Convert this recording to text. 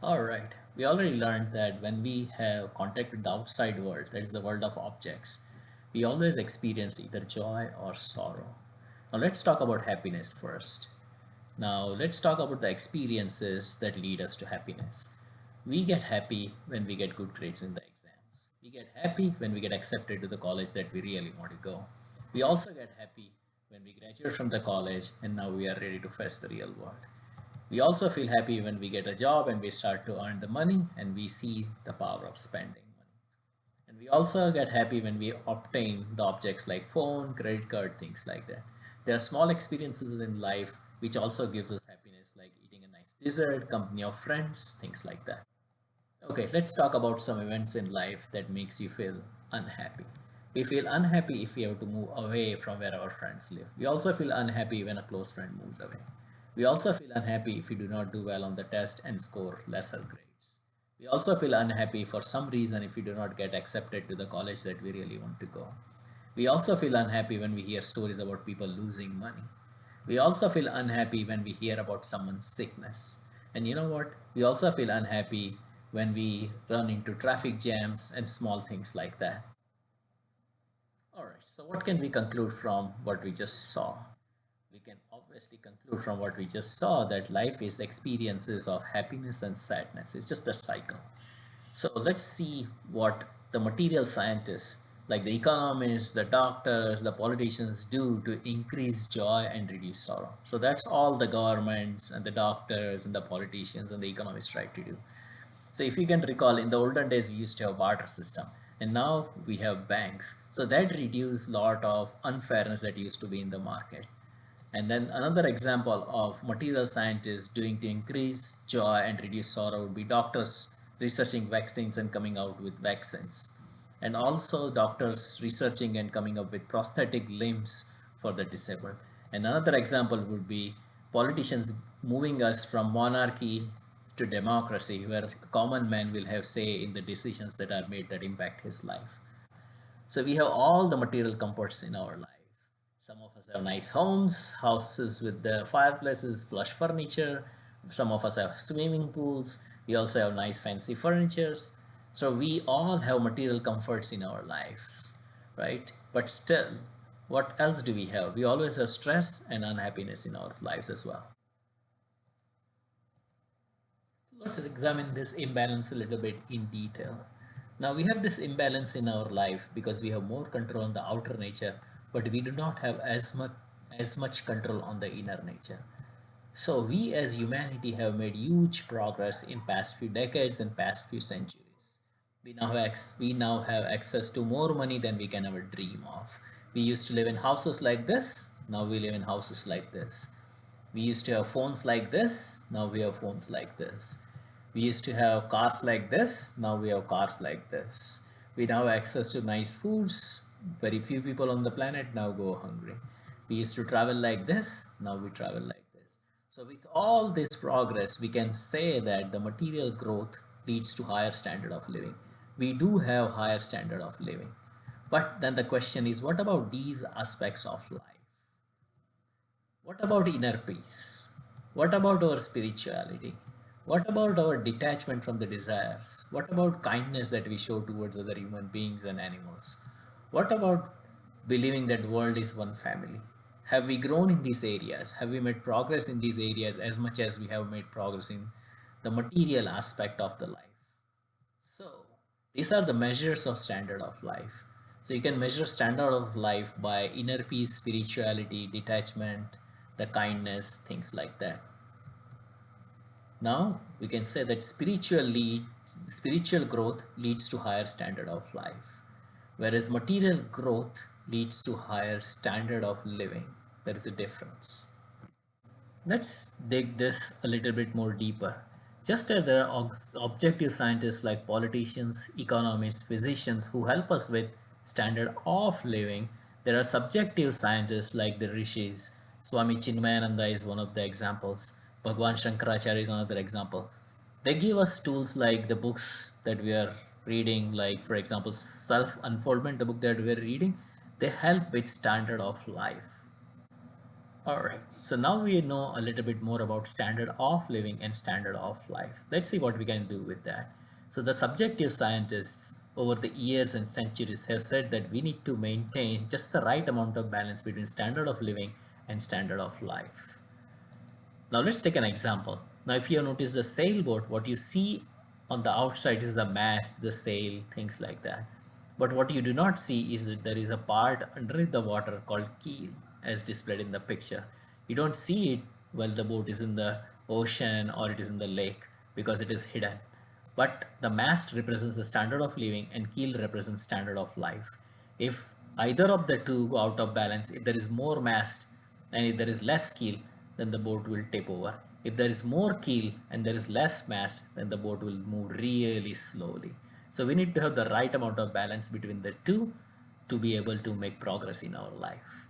All right. We already learned that when we have contact with the outside world, that is the world of objects, we always experience either joy or sorrow. Now let's talk about happiness first. Now let's talk about the experiences that lead us to happiness. We get happy when we get good grades in the exams. We get happy when we get accepted to the college that we really want to go. We also get happy when we graduate from the college and now we are ready to face the real world. We also feel happy when we get a job and we start to earn the money and we see the power of spending money. And we also get happy when we obtain the objects like phone, credit card, things like that. There are small experiences in life which also gives us happiness, like eating a nice dessert, company of friends, things like that. Okay, let's talk about some events in life that makes you feel unhappy. We feel unhappy if we have to move away from where our friends live. We also feel unhappy when a close friend moves away. We also feel unhappy if we do not do well on the test and score lesser grades. We also feel unhappy for some reason if we do not get accepted to the college that we really want to go. We also feel unhappy when we hear stories about people losing money. We also feel unhappy when we hear about someone's sickness. And you know what? We also feel unhappy when we run into traffic jams and small things like that. All right, so what can we conclude from what we just saw? We can obviously conclude from what we just saw that life is experiences of happiness and sadness. It's just a cycle. So let's see what the material scientists, like the economists, the doctors, the politicians, do to increase joy and reduce sorrow. So that's all the governments and the doctors and the politicians and the economists try to do. So if you can recall, in the olden days, we used to have barter system, and now we have banks. So that reduced lot of unfairness that used to be in the market. And then another example of material scientists doing to increase joy and reduce sorrow would be doctors researching vaccines and coming out with vaccines. And also doctors researching and coming up with prosthetic limbs for the disabled. And another example would be politicians moving us from monarchy to democracy, where a common man will have say in the decisions that are made that impact his life. So we have all the material comforts in our life. Some of us have nice homes, houses with the fireplaces, plush furniture. Some of us have swimming pools. We also have nice fancy furnitures. So we all have material comforts in our lives, right? But still, what else do we have? We always have stress and unhappiness in our lives as well. Let's examine this imbalance a little bit in detail. Now we have this imbalance in our life because we have more control on the outer nature, but we do not have as much control on the inner nature. So we as humanity have made huge progress in past few decades and past few centuries. We now have access to more money than we can ever dream of. We used to live in houses like this, now we live in houses like this. We used to have phones like this, now we have phones like this. We used to have cars like this, now we have cars like this. We now have access to nice foods. Very few people on the planet now go hungry. We used to travel like this, now we travel like this. So with all this progress, we can say that the material growth leads to higher standard of living. We do have higher standard of living. But then the question is, what about these aspects of life? What about inner peace? What about our spirituality? What about our detachment from the desires? What about kindness that we show towards other human beings and animals? What about believing that world is one family? Have we grown in these areas? Have we made progress in these areas as much as we have made progress in the material aspect of the life? So these are the measures of standard of life. So you can measure standard of life by inner peace, spirituality, detachment, the kindness, things like that. Now we can say that spiritual growth leads to higher standard of life, whereas material growth leads to higher standard of living. There is a difference. Let's dig this a little bit more deeper. Just as there are objective scientists like politicians, economists, physicians who help us with standard of living, there are subjective scientists like the rishis. Swami Chinmayananda is one of the examples. Bhagwan Shankaracharya is another example. They give us tools like the books that we are reading, like for example, Self Unfoldment, the book that we are reading. They help with standard of life. All right. So now we know a little bit more about standard of living and standard of life. Let's see what we can do with that. So the subjective scientists over the years and centuries have said that we need to maintain just the right amount of balance between standard of living and standard of life. Now let's take an example. Now if you have noticed the sailboat, what you see on the outside is the mast, the sail, things like that. But what you do not see is that there is a part underneath the water called keel as displayed in the picture. You don't see it while the boat is in the ocean or it is in the lake because it is hidden. But the mast represents the standard of living and keel represents standard of life. If either of the two go out of balance, if there is more mast and if there is less keel, then the boat will tip over. If there is more keel and there is less mast, then the boat will move really slowly. So we need to have the right amount of balance between the two to be able to make progress in our life.